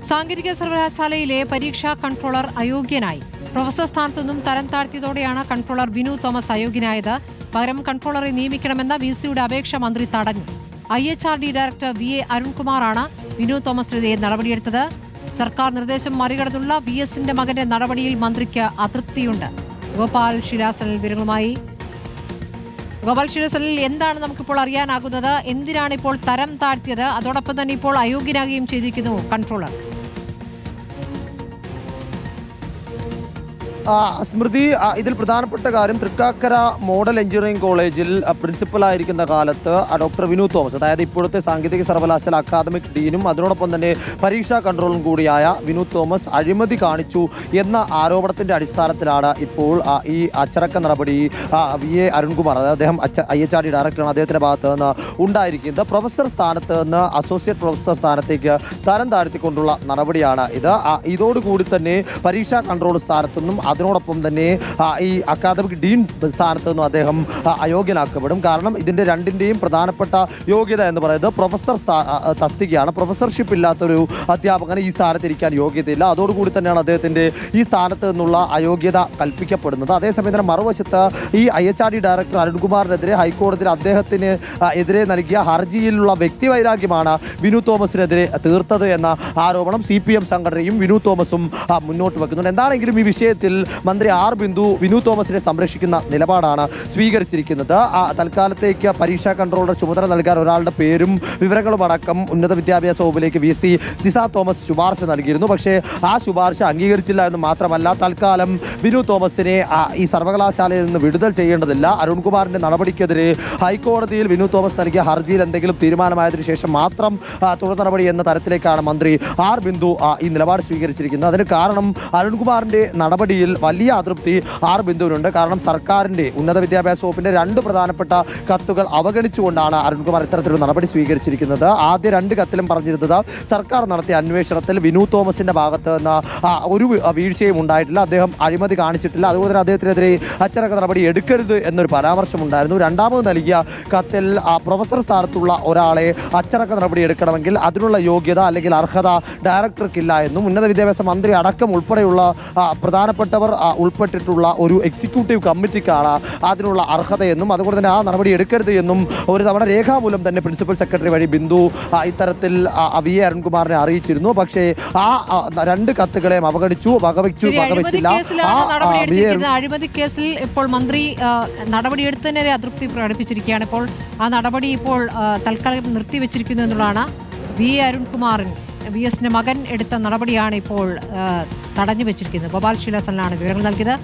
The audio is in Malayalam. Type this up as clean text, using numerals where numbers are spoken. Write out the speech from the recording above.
സാങ്കേതിക സർവകലാശാലയിലെ പരീക്ഷാ കൺട്രോളർ അയോഗ്യനായി. പ്രൊഫസർ സ്ഥാനത്തു നിന്നും തരം താഴ്ത്തിയതോടെയാണ് കൺട്രോളർ ബിനു തോമസ് അയോഗ്യനായത്. പകരം കൺട്രോളറെ നിയമിക്കണമെന്ന വിസിയുടെ അപേക്ഷ മന്ത്രി തടഞ്ഞു. IHRD ഡയറക്ടർ VA അരുൺകുമാറാണ് ബിനു തോമസിനെതിരെ നടപടിയെടുത്തത്. സർക്കാർ നിർദ്ദേശം മറികടന്നുള്ള VSന്റെ മകന്റെ നടപടിയിൽ മന്ത്രിക്ക് അതൃപ്തിയുണ്ട്. ഗോപാൽ ഷിരാസനിൽ വിവരങ്ങളുമായി. ഗോപാൽ ഷിരാസനിൽ എന്താണ് നമുക്കിപ്പോൾ അറിയാനാകുന്നത്? എന്തിനാണ് ഇപ്പോൾ തരം താഴ്ത്തിയത്? അതോടൊപ്പം തന്നെ ഇപ്പോൾ അയോഗ്യനാകുകയും ചെയ്തിരിക്കുന്നു കൺട്രോളർ. സ്മൃതി, ഇതിൽ പ്രധാനപ്പെട്ട കാര്യം തൃക്കാക്കര മോഡൽ എഞ്ചിനീയറിംഗ് കോളേജിൽ പ്രിൻസിപ്പലായിരിക്കുന്ന കാലത്ത് ഡോക്ടർ വിനു തോമസ്, അതായത് ഇപ്പോഴത്തെ സാങ്കേതിക സർവകലാശാല അക്കാദമിക് ഡീനും അതിനോടൊപ്പം തന്നെ പരീക്ഷാ കൺട്രോളറും കൂടിയായ വിനു തോമസ് അഴിമതി കാണിച്ചു എന്ന ആരോപണത്തിന്റെ അടിസ്ഥാനത്തിലാണ് ഇപ്പോൾ ഈ അച്ചടക്ക നടപടി VA അരുൺകുമാർ, അതായത് അദ്ദേഹം IHRD ഡയറക്ടറാണ്, അദ്ദേഹത്തിന്റെ ഭാഗത്ത് നിന്ന് ഉണ്ടായിരിക്കുന്നത്. പ്രൊഫസർ സ്ഥാനത്ത് നിന്ന് അസോസിയേറ്റ് പ്രൊഫസർ സ്ഥാനത്തേക്ക് തരം താഴ്ത്തിക്കൊണ്ടുള്ള നടപടിയാണ് ഇത്. ഇതോടുകൂടി തന്നെ പരീക്ഷാ കൺട്രോൾ സ്ഥാനത്തുനിന്നും അതിനോടൊപ്പം തന്നെ ഈ അക്കാദമിക് ഡീൻ സ്ഥാനത്ത് നിന്നും അദ്ദേഹം അയോഗ്യനാക്കപ്പെടും. കാരണം ഇതിന്റെ രണ്ടിന്റെയും പ്രധാനപ്പെട്ട യോഗ്യത എന്ന് പറയുന്നത് പ്രൊഫസർ തസ്തികയാണ്. പ്രൊഫസർഷിപ്പ് ഇല്ലാത്തൊരു അധ്യാപകന് ഈ സ്ഥാനത്തിരിക്കാൻ യോഗ്യതയില്ല. അതോടുകൂടി തന്നെയാണ് അദ്ദേഹത്തിന്റെ ഈ സ്ഥാനത്ത് നിന്നുള്ള അയോഗ്യത കൽപ്പിക്കപ്പെടുന്നത്. അതേസമയം തന്നെ മറുവശത്ത് ഈ IHRD ഡയറക്ടർ അരുൺകുമാറിനെതിരെ ഹൈക്കോടതിയിൽ അദ്ദേഹത്തിന് എതിരെ നൽകിയ ഹർജിയിലുള്ള വ്യക്തിവൈരാഗ്യമാണ് വിനു തോമസിനെതിരെ തീർത്തത് എന്ന ആരോപണം CPM സംഘടനയും വിനു തോമസും മുന്നോട്ട് വെക്കുന്നുണ്ട്. എന്താണെങ്കിലും ഈ വിഷയത്തിൽ മന്ത്രി R ബിന്ദു വിനു തോമസിനെ സംരക്ഷിക്കുന്ന നിലപാടാണ് സ്വീകരിച്ചിരിക്കുന്നത്. തൽക്കാലത്തേക്ക് പരീക്ഷാ കൺട്രോളർ ചുമതല നൽകാൻ ഒരാളുടെ പേരും വിവരങ്ങളും അടക്കം ഉന്നത വിദ്യാഭ്യാസ വകുപ്പിലേക്ക് VC സിസ തോമസ് ശുപാർശ നൽകിയിരുന്നു. പക്ഷേ ആ ശുപാർശ അംഗീകരിച്ചില്ല എന്ന് മാത്രമല്ല, തൽക്കാലം വിനു തോമസിനെ ഈ സർവകലാശാലയിൽ നിന്ന് വിടുതൽ ചെയ്യേണ്ടതില്ല. അരുൺകുമാറിന്റെ നടപടിക്കെതിരെ ഹൈക്കോടതിയിൽ വിനു തോമസ് നൽകിയ ഹർജിയിൽ എന്തെങ്കിലും തീരുമാനമായതിനു ശേഷം മാത്രം തുടർ നടപടി എന്ന തരത്തിലേക്കാണ് മന്ത്രി R ബിന്ദു ഈ നിലപാട് സ്വീകരിച്ചിരിക്കുന്നത്. അതിന് കാരണം അരുൺകുമാറിന്റെ നടപടിയിൽ വലിയ അതൃപ്തി R ബിന്ദുവിനുണ്ട്. കാരണം സർക്കാരിന്റെ ഉന്നത വിദ്യാഭ്യാസ വകുപ്പിന്റെ രണ്ട് പ്രധാനപ്പെട്ട കത്തുകൾ അവഗണിച്ചുകൊണ്ടാണ് അരുൺകുമാർ ഇത്തരത്തിലൊരു നടപടി സ്വീകരിച്ചിരിക്കുന്നത്. ആദ്യ രണ്ട് കത്തിലും പറഞ്ഞിരുന്നത് സർക്കാർ നടത്തിയ അന്വേഷണത്തിൽ വിനു തോമസിന്റെ ഭാഗത്ത് നിന്ന് ഒരു വീഴ്ചയും ഉണ്ടായിട്ടില്ല, അദ്ദേഹം അഴിമതി കാണിച്ചിട്ടില്ല, അതുപോലെ തന്നെ അദ്ദേഹത്തിനെതിരെ അച്ചടക്ക നടപടി എടുക്കരുത് എന്നൊരു പരാമർശമുണ്ടായിരുന്നു. രണ്ടാമത് നൽകിയ കത്തിൽ പ്രൊഫസർ സ്ഥാനത്തുള്ള ഒരാളെ അച്ചടക്ക നടപടി എടുക്കണമെങ്കിൽ അതിനുള്ള യോഗ്യത അല്ലെങ്കിൽ അർഹത ഡയറക്ടർക്കില്ല എന്നും ഉന്നത വിദ്യാഭ്യാസ മന്ത്രി അടക്കം ഉൾപ്പെടെയുള്ള പ്രധാനപ്പെട്ടവർ ഉൾപ്പെട്ടിട്ടുള്ള ഒരു എക്സിക്യൂട്ടീവ് കമ്മിറ്റിക്കാണ് അതിനുള്ള അർഹതയെന്നും അതുകൊണ്ട് തന്നെ ആ നടപടി എടുക്കരുത് എന്നും ഒരു തവണ രേഖാമൂലം തന്നെ പ്രിൻസിപ്പൽ സെക്രട്ടറി വഴി ബിന്ദു ഇത്തരത്തിൽ VA അരുൺകുമാറിനെ അറിയിച്ചിരുന്നു. പക്ഷേ ആ രണ്ട് കത്തുകളെയും വകവെച്ചില്ല. അഴിമതി കേസിൽ ഇപ്പോൾ മന്ത്രി നടപടിയെടുത്തതിനെതിരെ അതൃപ്തി പ്രകടിപ്പിച്ചിരിക്കുകയാണ്. ഇപ്പോൾ ആ നടപടി ഇപ്പോൾ തൽക്കാലം നിർത്തിവെച്ചിരിക്കുന്നു എന്നുള്ളതാണ്. VA അരുൺകുമാറിന് VSന്റെ മകൻ എടുത്ത നടപടിയാണ് ഇപ്പോൾ തടഞ്ഞു വെച്ചിരിക്കുന്നത്. ഗോപാൽ ഷിലാസനിലാണ് വിവരങ്ങൾ നൽകിയത്.